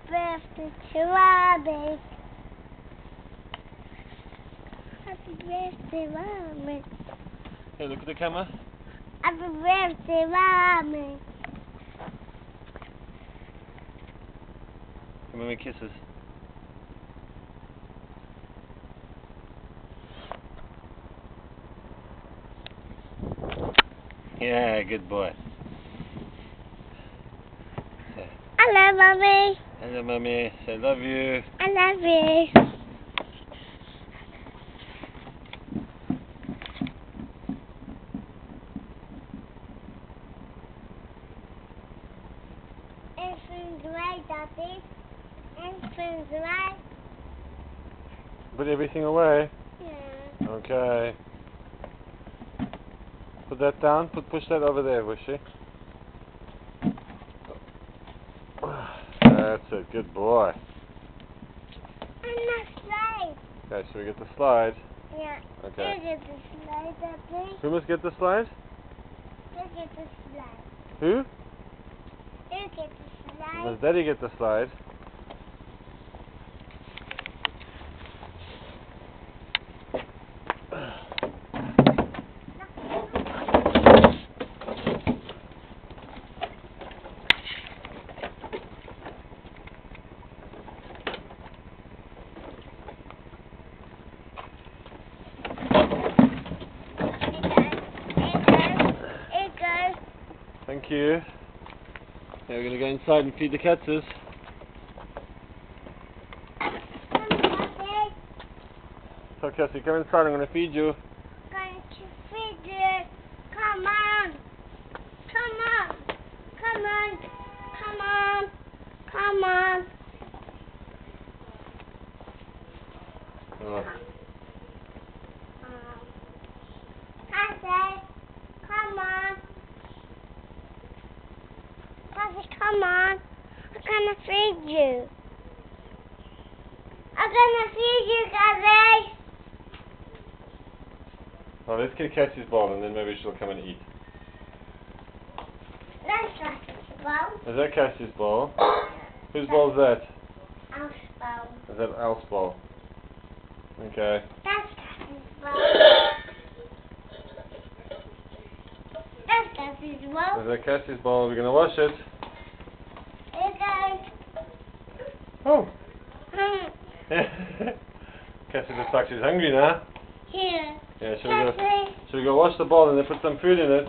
birthday to Mommy. Happy birthday, Mommy. Hey, look at the camera. Happy birthday, Mommy. Give me kisses. Yeah, good boy. I love Mommy. Hello, Mommy. Say love you. I love you. Everything's right, Daddy. Everything's right. Put everything away. Yeah. Okay. Put that down. Push that over there, Wishy. That's it. Good boy. And the slide. Okay, so we get the slide. Yeah. Okay. You get the slide, Daddy. Who must get the slide? You get the slide. Who? You get the slide. Must Daddy get the slide? Thank you. Now we're going to go inside and feed the catses. So Cassie, come inside, I'm going to feed you. Going to feed you. Come on. Come on. Come on. Come on. Come on. Oh. Cassie, come on. Cassie, come on. I'm gonna feed you. I'm gonna feed you, Cassie. Well, let's get Cassie's bowl and then maybe she'll come and eat. That's Cassie's bowl. Is that Cassie's bowl? Whose bowl is that? Al's bowl. Is that Alf's bowl? Okay. That's Cassie's bowl. That's Cassie's bowl. Is that Cassie's bowl? We're going to wash it. Here you go. Oh. Cassie looks like she's hungry now. Here. Yeah, should we go wash the bowl and then put some food in it?